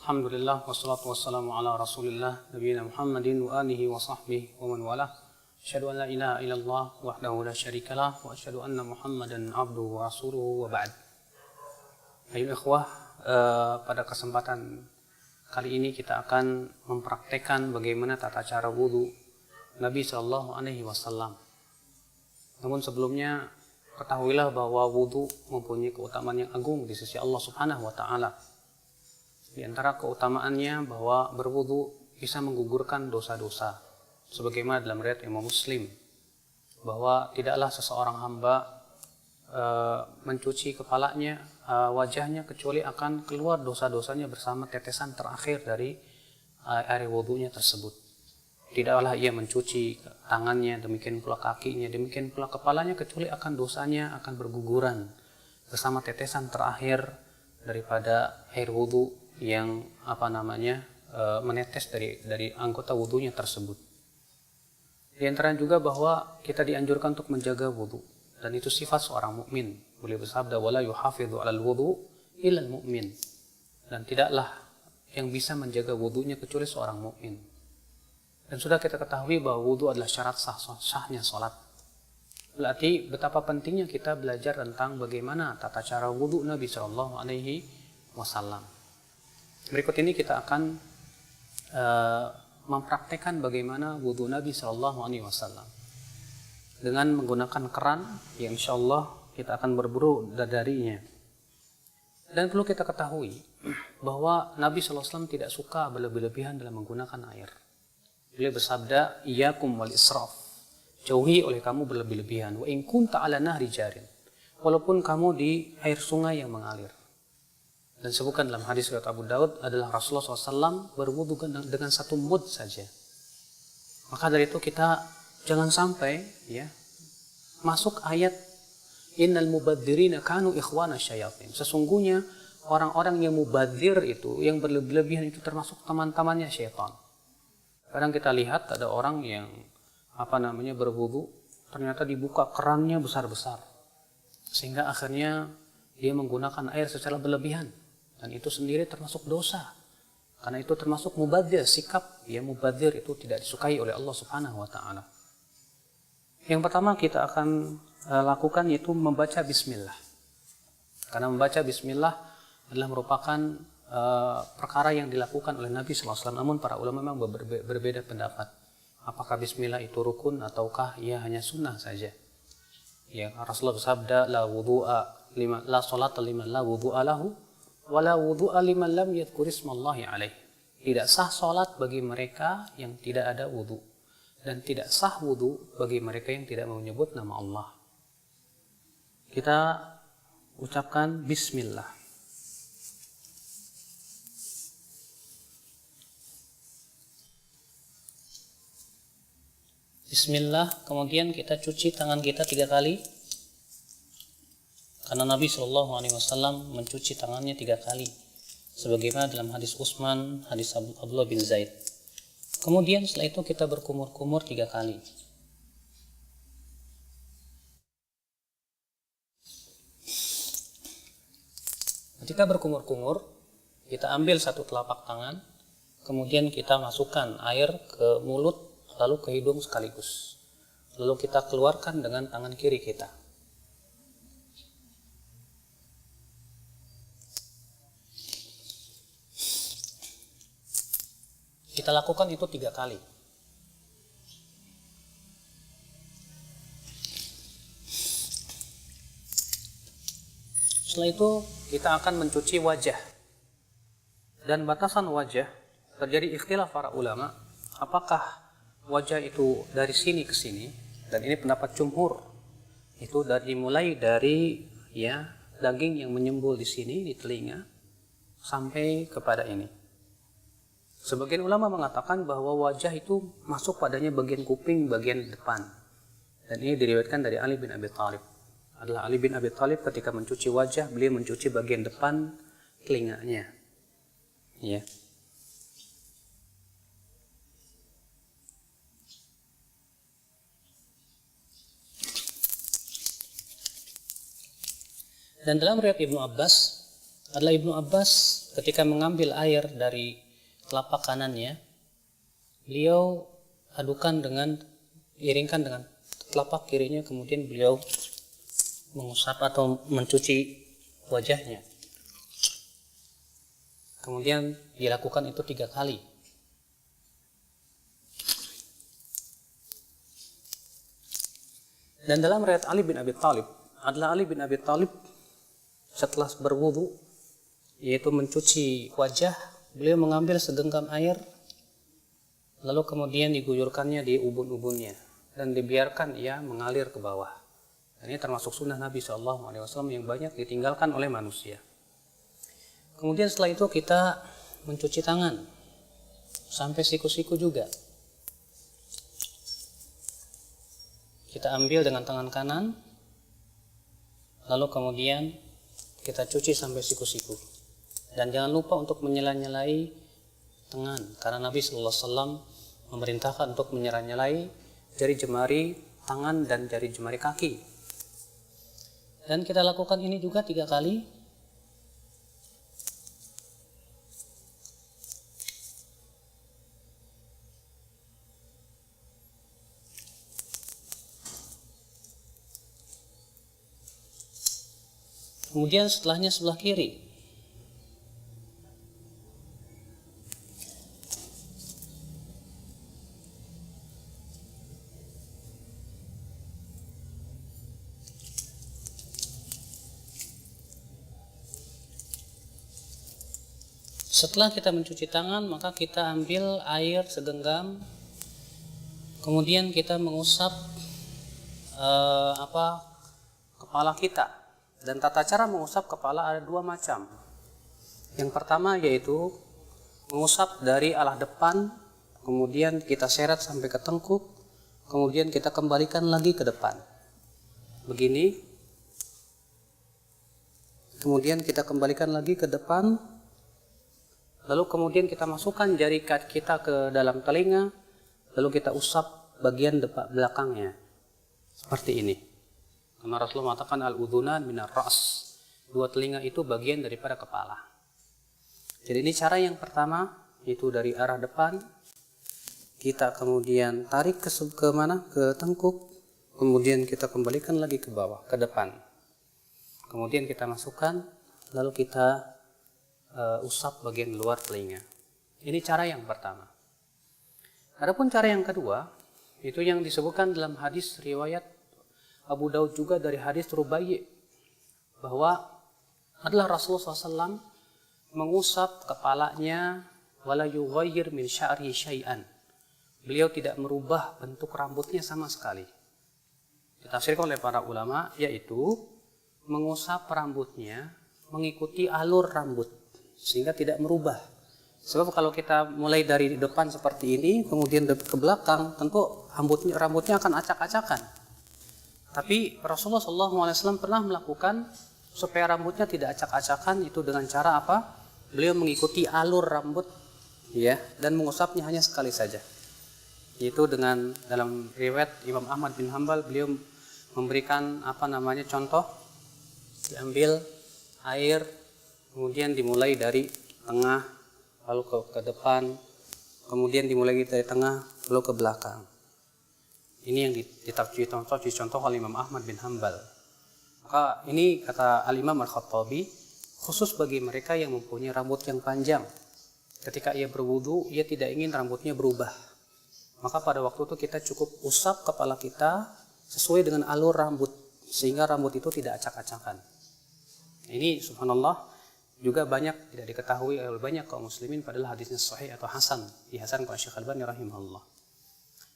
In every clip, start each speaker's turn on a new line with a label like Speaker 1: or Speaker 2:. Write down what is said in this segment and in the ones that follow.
Speaker 1: Alhamdulillah wassalatu wassalamu ala Rasulillah nabiyina Muhammadin wa alihi wa sahbihi wa man walah. Asyhadu an la ilaha illallah wahdahu la syarikalah wa asyhadu anna Muhammadan abduhu wa rasuluhu wa ba'd. Ayo ikhwah, pada kesempatan kali ini kita akan mempraktekkan bagaimana tata cara wudu Nabi sallallahu alaihi wasallam. Namun sebelumnya ketahuilah bahwa wudu mempunyai keutamaan yang agung di sisi Allah Subhanahu wa taala. Di antara keutamaannya bahwa berwudu bisa menggugurkan dosa-dosa. Sebagaimana dalam riwayat Imam Muslim, bahwa tidaklah seseorang hamba mencuci kepalanya, wajahnya, kecuali akan keluar dosa-dosanya bersama tetesan terakhir dari air wudunya tersebut. Tidaklah ia mencuci tangannya, demikian pula kakinya, demikian pula kepalanya, kecuali akan dosanya akan berguguran bersama tetesan terakhir daripada air wudu yang menetes dari anggota wudunya tersebut. Di antara juga bahwa kita dianjurkan untuk menjaga wudu, dan itu sifat seorang mukmin. Beliau bersabda, wala yuhafidhu 'alal wudu illa al-mu'min. Dan tidaklah yang bisa menjaga wudunya kecuali seorang mukmin. Dan sudah kita ketahui bahwa wudu adalah syarat sahnya salat. Berarti betapa pentingnya kita belajar tentang bagaimana tata cara wudu Nabi sallallahu alaihi wasallam. Berikut ini kita akan mempraktekkan bagaimana wudu Nabi sallallahu alaihi wasallam dengan menggunakan keran yang insyaallah kita akan berburu darinya. Dan perlu kita ketahui bahwa Nabi sallallahu alaihi wasallam tidak suka berlebih-lebihan dalam menggunakan air. Beliau bersabda, iyyakum wal israf. Jauhi oleh kamu berlebih-lebihan. Wa in kunta 'ala nahri jarin. Walaupun kamu di air sungai yang mengalir. Dan sebutkan dalam hadis riwayat Abu Daud adalah Rasulullah SAW berwudu dengan satu mud saja. Maka dari itu kita jangan sampai masuk ayat innal mubadzirina kanu ikhwana syayatin. Sesungguhnya orang-orang yang mubadzir itu, yang berlebihan itu termasuk teman-temannya syaitan. Kadang kita lihat ada orang yang berwudu, ternyata dibuka kerannya besar-besar, sehingga akhirnya dia menggunakan air secara berlebihan. Dan itu sendiri termasuk dosa. Karena itu termasuk mubadzir, sikap mubadzir itu tidak disukai oleh Allah Subhanahu wa taala. Yang pertama kita akan lakukan yaitu membaca bismillah. Karena membaca bismillah adalah merupakan perkara yang dilakukan oleh Nabi sallallahu alaihi wasallam. Namun para ulama memang berbeda pendapat. Apakah bismillah itu rukun ataukah ia hanya sunnah saja? Ya, Rasulullah bersabda, la salata liman la wudu'a lahu wala wudu'a liman lam yadhkur ismallahi alaih. Tidak sah salat bagi mereka yang tidak ada wudu, dan tidak sah wudu bagi mereka yang tidak menyebut nama Allah. Kita ucapkan bismillah. Bismillah, kemudian kita cuci tangan kita 3 kali. Karena Nabi Shallallahu Alaihi Wasallam mencuci tangannya 3 kali, sebagaimana dalam hadis Utsman, hadis Abdullah bin Zaid. Kemudian setelah itu kita berkumur-kumur 3 kali. Ketika berkumur-kumur, kita ambil satu telapak tangan, kemudian kita masukkan air ke mulut, lalu ke hidung sekaligus. Lalu kita keluarkan dengan tangan kiri kita. Kita lakukan itu 3 kali. Setelah itu kita akan mencuci wajah. Dan batasan wajah terjadi ikhtilaf para ulama, apakah wajah itu dari sini ke sini, dan ini pendapat jumhur, itu mulai dari daging yang menyembul di sini di telinga sampai kepada ini. Sebagian ulama mengatakan bahwa wajah itu masuk padanya bagian kuping bagian depan. Dan ini diriwayatkan dari Ali bin Abi Thalib. Adalah Ali bin Abi Thalib ketika mencuci wajah, beliau mencuci bagian depan telinganya. Ya. Dan dalam riwayat Ibnu Abbas adalah Ibnu Abbas ketika mengambil air dari telapak kanannya, beliau iringkan dengan telapak kirinya, kemudian beliau mengusap atau mencuci wajahnya. Kemudian dilakukan itu 3 kali. Dan dalam riwayat Ali bin Abi Thalib, adalah Ali bin Abi Thalib setelah berwudu, yaitu mencuci wajah, beliau mengambil segenggam air, lalu kemudian diguyurkannya di ubun-ubunnya dan dibiarkan ia mengalir ke bawah. Dan ini termasuk sunnah Nabi SAW yang banyak ditinggalkan oleh manusia. Kemudian setelah itu kita mencuci tangan sampai siku-siku juga. Kita ambil dengan tangan kanan, lalu kemudian kita cuci sampai siku-siku. Dan jangan lupa untuk menyela-nyelai tangan, karena Nabi SAW memerintahkan untuk menyela-nyelai jari jemari tangan dan jari jemari kaki. Dan kita lakukan ini juga 3 kali. Kemudian setelahnya sebelah kiri. Setelah kita mencuci tangan, maka kita ambil air segenggam, kemudian kita mengusap kepala kita. Dan tata cara mengusap kepala ada 2 macam. Yang pertama yaitu mengusap dari arah depan, kemudian kita seret sampai ke tengkuk, kemudian kita kembalikan lagi ke depan. Begini. Kemudian kita kembalikan lagi ke depan. Lalu kemudian kita masukkan jari kita ke dalam telinga, lalu kita usap bagian belakangnya. Seperti ini. Karena Rasulullah mengatakan al-udhunan minar ra's. 2 telinga itu bagian daripada kepala. Jadi ini cara yang pertama, itu dari arah depan. Kita kemudian tarik ke mana? Ke tengkuk. Kemudian kita kembalikan lagi ke bawah, ke depan. Kemudian kita masukkan, lalu kita usap bagian luar telinga. Ini cara yang pertama. Adapun cara yang kedua, itu yang disebutkan dalam hadis riwayat Abu Daud juga dari hadis Rubai', bahwa adalah Rasulullah SAW mengusap kepalanya wala yughayyir min sya'ri syai'an. Beliau tidak merubah bentuk rambutnya sama sekali. Ditafsirkan oleh para ulama, yaitu mengusap rambutnya mengikuti alur rambut sehingga tidak merubah. Sebab kalau kita mulai dari depan seperti ini, kemudian ke belakang, tentu rambutnya akan acak-acakan. Tapi Rasulullah SAW pernah melakukan supaya rambutnya tidak acak-acakan, itu dengan cara apa? Beliau mengikuti alur rambut, ya, dan mengusapnya hanya sekali saja. Yaitu dengan dalam riwayat Imam Ahmad bin Hanbal, beliau memberikan contoh, diambil air, kemudian dimulai dari tengah, lalu ke depan, kemudian dimulai dari tengah, lalu ke belakang. Ini yang dicontoh oleh Imam Ahmad bin Hanbal. Maka ini kata Al-Imam Al-Khattabi, khusus bagi mereka yang mempunyai rambut yang panjang. Ketika ia berwudu, ia tidak ingin rambutnya berubah. Maka pada waktu itu kita cukup usap kepala kita sesuai dengan alur rambut, sehingga rambut itu tidak acak-acakan. Ini subhanallah juga banyak tidak diketahui oleh banyak kaum muslimin, padahal hadisnya sahih atau hasan, dihasankan oleh Syekh Al-Albani rahimahullah.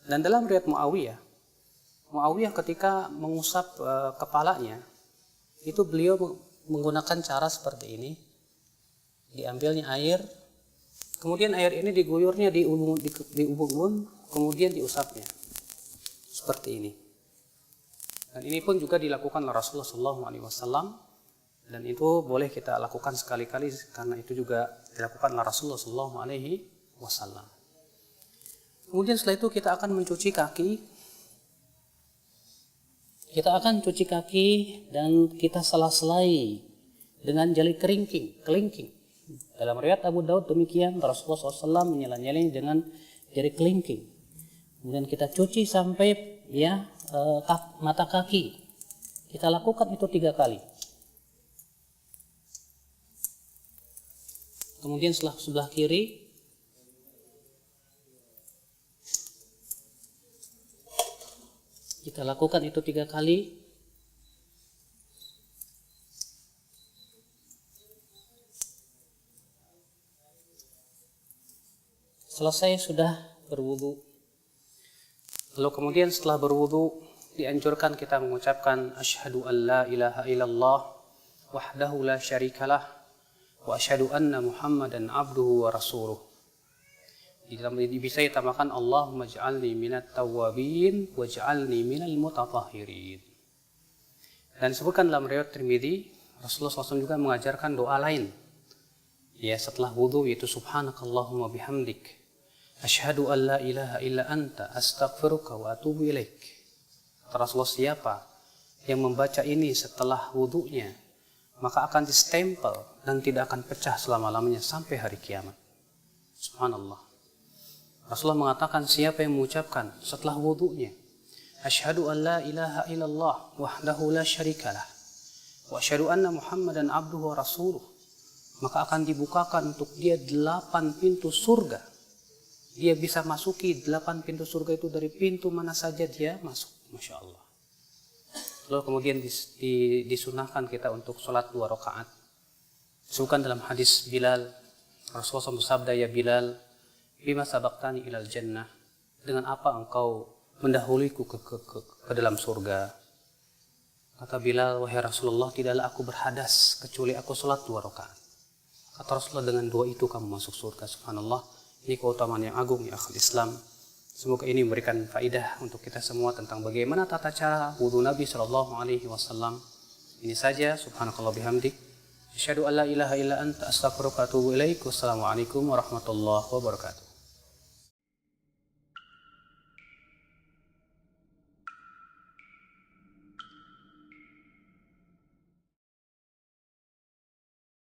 Speaker 1: Dan dalam riwayat Muawiyah ketika mengusap kepalanya, itu beliau menggunakan cara seperti ini. Diambilnya air, kemudian air ini diguyurnya di ubun-ubun, kemudian diusapnya. Seperti ini. Dan ini pun juga dilakukan oleh Rasulullah SAW, dan itu boleh kita lakukan sekali-kali karena itu juga dilakukan oleh Rasulullah SAW. Kemudian setelah itu kita akan mencuci kaki. Kita akan cuci kaki dan kita sela-selai dengan jari kelingking. Dalam riwayat Abu Daud demikian, Rasulullah SAW menyela-nyelanya dengan jari kelingking. Kemudian kita cuci sampai mata kaki. Kita lakukan itu 3 kali. Kemudian sebelah kiri kita lakukan itu 3 kali. Selesai sudah berwudu. Lalu kemudian setelah berwudu dianjurkan kita mengucapkan asyhadu an la ilaha illallah wahdahu la syarikalah wa asyhadu anna Muhammadan abduhu wa rasuluh. Bisa ditambahkan Allahumma ij'alni minat tawwabin waj'alni minal mutatahhirin. Dan disebutkan dalam riwayat Tirmidzi, Rasulullah SAW juga mengajarkan doa lain. Ya, setelah wudu, yaitu subhanakallahumma bihamdik asyhadu an la ilaha illa anta astaghfiruka wa atubu ilaik. Rasulullah, siapa yang membaca ini setelah wudunya, maka akan distempel dan tidak akan pecah selama-lamanya sampai hari kiamat. Subhanallah. Rasulullah mengatakan, siapa yang mengucapkan setelah wudunya asyhadu an la ilaha illallah wahdahu la syarikalah wa asyhadu anna Muhammadan abduhu wa rasuluh, maka akan dibukakan untuk dia 8 pintu surga. Dia bisa masuki 8 pintu surga itu dari pintu mana saja dia masuk. Masya Allah. Lalu kemudian disunahkan kita untuk sholat 2 rakaat. Disebutkan dalam hadis Bilal, Rasulullah bersabda, ya Bilal, bima sabaqtani ilal jannah, dengan apa engkau mendahuliku ke dalam surga? Kata Bilal, wahai Rasulullah, tidaklah aku berhadas kecuali aku sholat 2 rakaat. Kata Rasulullah, dengan 2 itu kamu masuk surga. Subhanallah. Ini keutamaan yang agung ya akhul Islam. Semoga ini memberikan faidah untuk kita semua tentang bagaimana tata cara wudu Nabi SAW. Ini saja. Subhanakallah bihamdik. Asyhadu an la ilaha illa anta astaghfiruka wa atubu ilaik. Wassalamualaikum warahmatullahi wabarakatuh.